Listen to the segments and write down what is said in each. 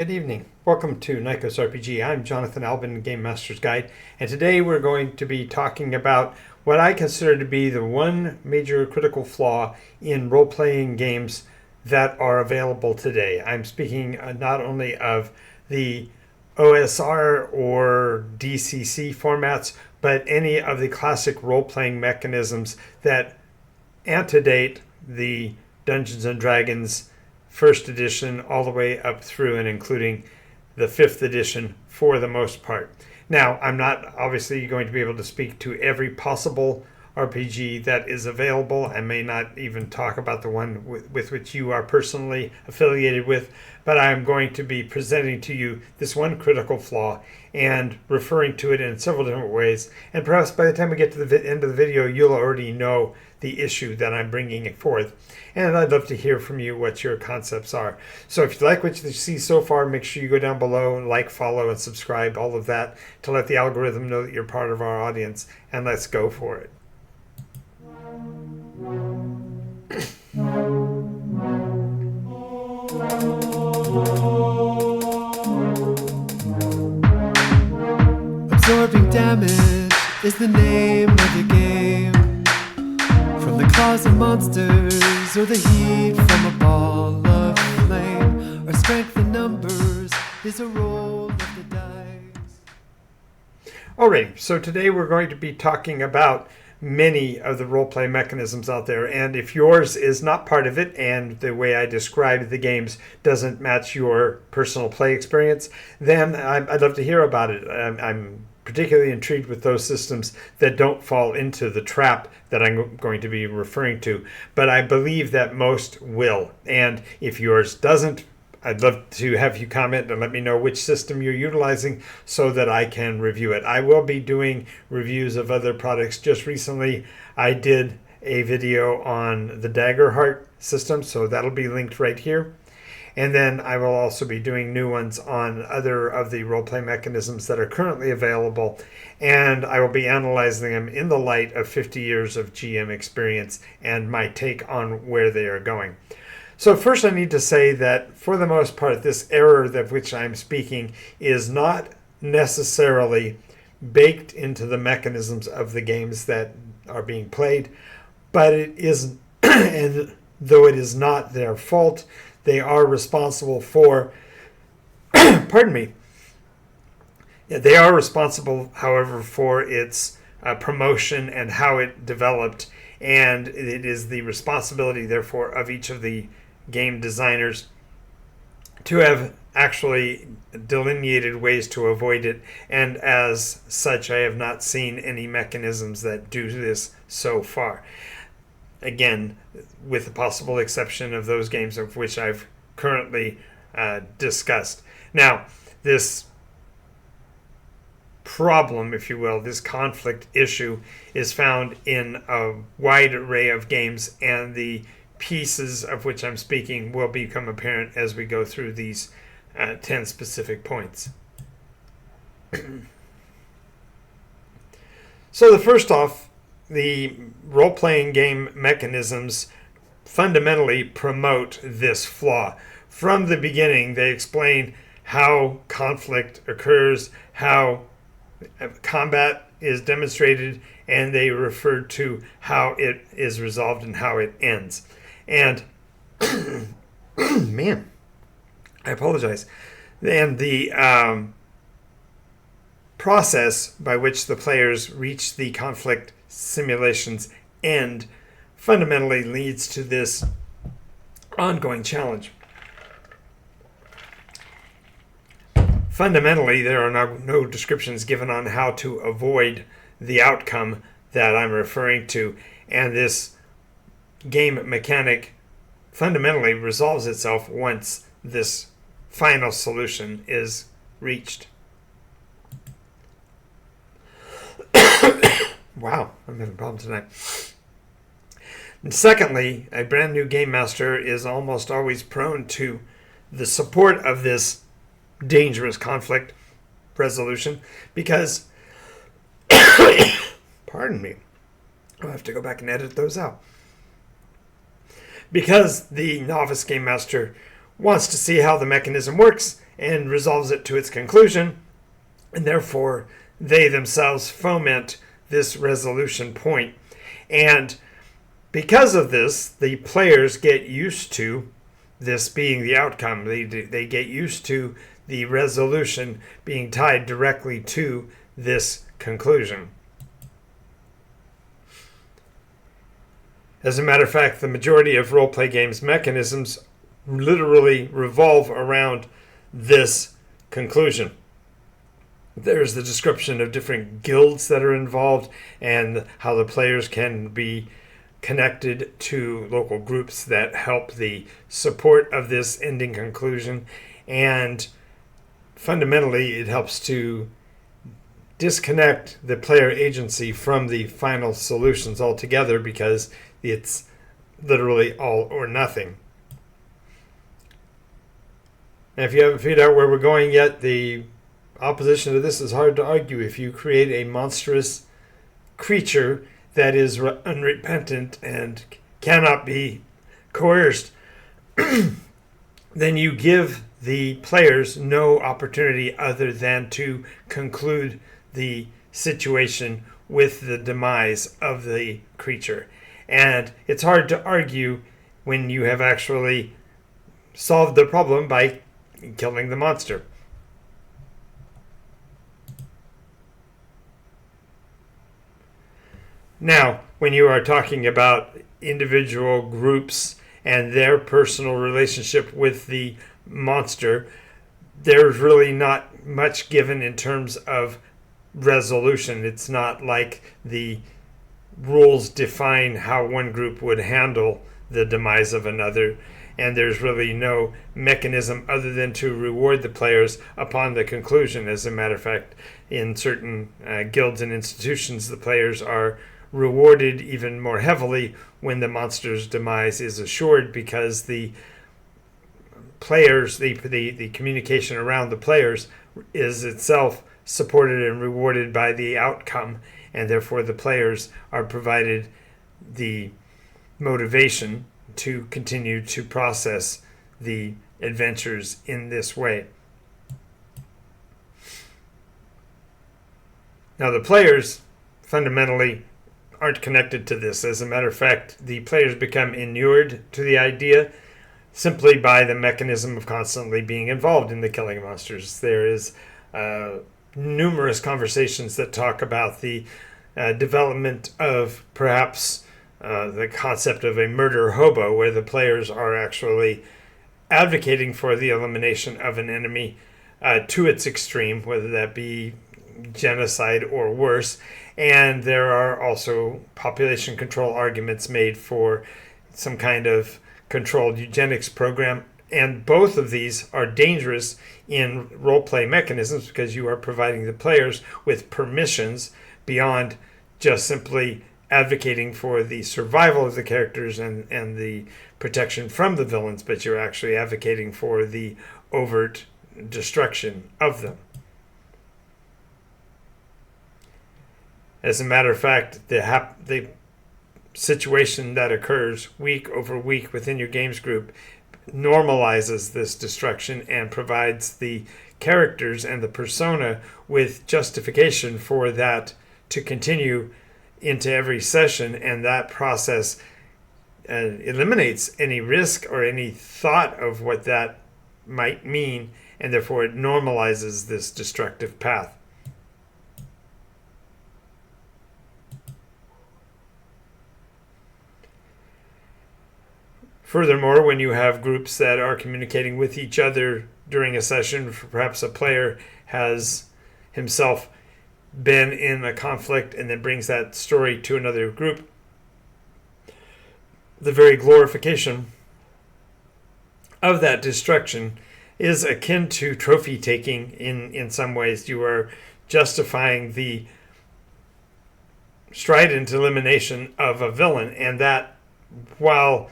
Good evening. Welcome to NycosRPG. I'm Jonathan Albin, Game Master's Guide, and today we're going to be talking about what I consider to be the one major critical flaw in role-playing games that are available today. I'm speaking not only of the OSR or DCC formats, but any of the classic role-playing mechanisms that antedate the Dungeons and Dragons first edition all the way up through and including the fifth edition for the most part. Now, I'm not obviously going to be able to speak to every possible RPG that is available. I may not even talk about the one with which you are personally affiliated with, but I'm going to be presenting to you this one critical flaw and referring to it in several different ways. And perhaps by the time we get to the end of the video, you'll already know the issue that I'm bringing forth. And I'd love to hear from you what your concepts are. So if you like what you see so far, make sure you go down below and like, follow, and subscribe, all of that, to let the algorithm know that you're part of our audience. And let's go for it. Absorbing damage is the name of the game. From the claws of monsters or the heat from a ball of flame, or strength in numbers is a roll of the dice. Alrighty, so today we're going to be talking about many of the role-play mechanisms out there, and if yours is not part of it and the way I described the games doesn't match your personal play experience, then I'd love to hear about it. I'm particularly intrigued with those systems that don't fall into the trap that I'm going to be referring to, but I believe that most will. And if yours doesn't, I'd love to have you comment and let me know which system you're utilizing so that I can review it. I will be doing reviews of other products. Just recently, I did a video on the Daggerheart system, so that'll be linked right here. And then I will also be doing new ones on other of the roleplay mechanisms that are currently available. And I will be analyzing them in the light of 50 years of GM experience and my take on where they are going. So first I need to say that for the most part, this error of which I'm speaking is not necessarily baked into the mechanisms of the games that are being played, but it is, and though it is not their fault, they are responsible for, pardon me, they are responsible, however, for its promotion and how it developed, and it is the responsibility, therefore, of each of the game designers to have actually delineated ways to avoid it, and as such I have not seen any mechanisms that do this so far. Again, with the possible exception of those games of which I've currently discussed. Now, this problem, if you will, this conflict issue is found in a wide array of games, and the pieces of which I'm speaking will become apparent as we go through these 10 specific points. So the first off, the role-playing game mechanisms fundamentally promote this flaw. From the beginning, they explain how conflict occurs, how combat is demonstrated, and they refer to how it is resolved and how it ends. And, man, I apologize. And the process by which the players reach the conflict simulation's end fundamentally leads to this ongoing challenge. Fundamentally, there are no descriptions given on how to avoid the outcome that I'm referring to, and this game mechanic fundamentally resolves itself once this final solution is reached. Wow, I'm having a problem tonight. And secondly, a brand new game master is almost always prone to the support of this dangerous conflict resolution because, pardon me, I'll have to go back and edit those out. Because the novice game master wants to see how the mechanism works and resolves it to its conclusion, and therefore they themselves foment this resolution point. And because of this, the players get used to this being the outcome. They get used to the resolution being tied directly to this conclusion. As a matter of fact, the majority of roleplay games mechanisms literally revolve around this conclusion. There's the description of different guilds that are involved and how the players can be connected to local groups that help the support of this ending conclusion. And fundamentally, it helps to disconnect the player agency from the final solutions altogether, because it's literally all or nothing. And if you haven't figured out where we're going yet, the opposition to this is hard to argue. If you create a monstrous creature that is unrepentant and cannot be coerced, then you give the players no opportunity other than to conclude the situation with the demise of the creature. And it's hard to argue when you have actually solved the problem by killing the monster. Now, when you are talking about individual groups and their personal relationship with the monster, there's really not much given in terms of resolution. It's not like the rules define how one group would handle the demise of another, and there's really no mechanism other than to reward the players upon the conclusion. As a matter of fact, in certain guilds and institutions, the players are rewarded even more heavily when the monster's demise is assured, because the players, the communication around the players is itself supported and rewarded by the outcome, and therefore the players are provided the motivation to continue to process the adventures in this way. Now, the players fundamentally aren't connected to this. As a matter of fact, the players become inured to the idea simply by the mechanism of constantly being involved in the killing of monsters. There is numerous conversations that talk about the development of perhaps the concept of a murder hobo, where the players are actually advocating for the elimination of an enemy to its extreme, whether that be genocide or worse. And there are also population control arguments made for some kind of controlled eugenics program. And both of these are dangerous in roleplay mechanisms, because you are providing the players with permissions beyond just simply advocating for the survival of the characters and the protection from the villains, but you're actually advocating for the overt destruction of them. As a matter of fact, the situation that occurs week over week within your games group normalizes this destruction and provides the characters and the persona with justification for that to continue into every session, and that process eliminates any risk or any thought of what that might mean, and therefore it normalizes this destructive path. Furthermore, when you have groups that are communicating with each other during a session, perhaps a player has himself been in a conflict and then brings that story to another group, the very glorification of that destruction is akin to trophy taking in some ways. You are justifying the strident elimination of a villain, and that, while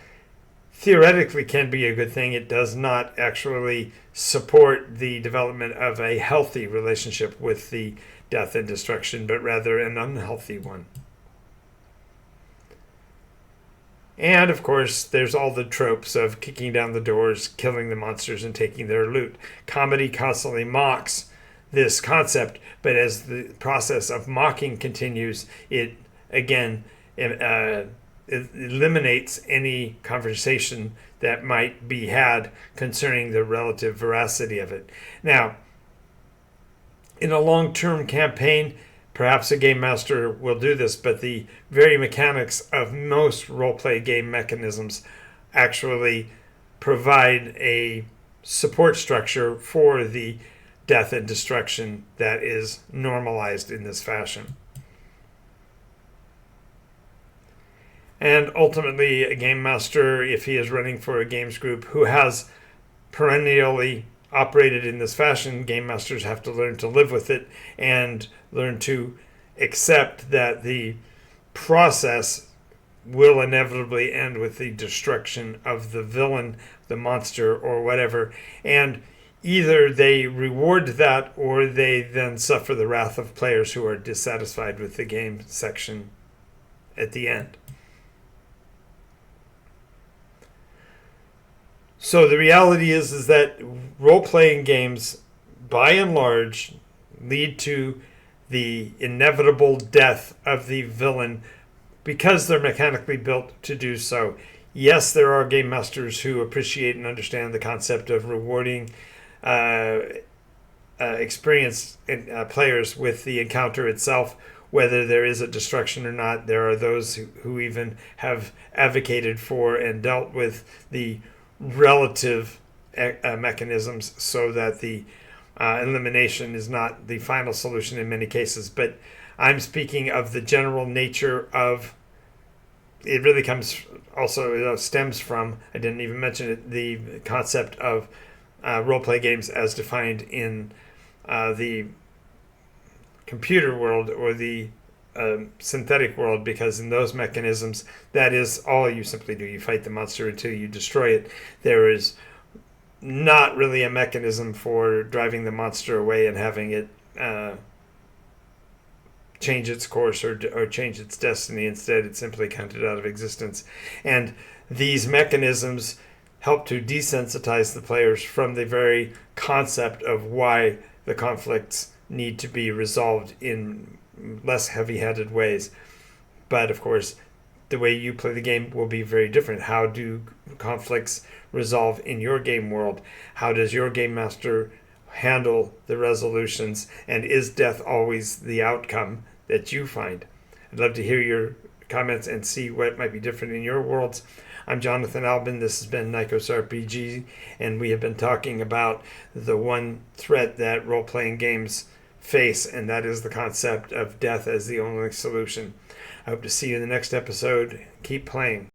theoretically can be a good thing, it does not actually support the development of a healthy relationship with the death and destruction, but rather an unhealthy one. And of course, there's all the tropes of kicking down the doors, killing the monsters, and taking their loot. Comedy constantly mocks this concept, but as the process of mocking continues, it again it eliminates any conversation that might be had concerning the relative veracity of it. Now, in a long-term campaign, perhaps a game master will do this, but the very mechanics of most roleplay game mechanisms actually provide a support structure for the death and destruction that is normalized in this fashion. And ultimately, a game master, if he is running for a games group who has perennially operated in this fashion, game masters have to learn to live with it and learn to accept that the process will inevitably end with the destruction of the villain, the monster, or whatever. And either they reward that or they then suffer the wrath of players who are dissatisfied with the game section at the end. So the reality is that role-playing games, by and large, lead to the inevitable death of the villain because they're mechanically built to do so. Yes, there are game masters who appreciate and understand the concept of rewarding experienced players with the encounter itself, whether there is a destruction or not. There are those who even have advocated for and dealt with the relative mechanisms so that the elimination is not the final solution in many cases. But I'm speaking of the general nature of it. Really comes also stems from, I didn't even mention it, the concept of role-play games as defined in the computer world or the synthetic world, because in those mechanisms, that is all you simply do. You fight the monster until you destroy it. There is not really a mechanism for driving the monster away and having it change its course or change its destiny. Instead, it's simply counted out of existence. And these mechanisms help to desensitize the players from the very concept of why the conflicts need to be resolved in less heavy-handed ways. But of course, the way you play the game will be very different. How do conflicts resolve in your game world? How does your game master handle the resolutions? And is death always the outcome that you find? I'd love to hear your comments and see what might be different in your worlds. I'm Jonathan Albin. This has been NycosRPG, and we have been talking about the one threat that role-playing games face, and that is the concept of death as the only solution. I hope to see you in the next episode. Keep playing.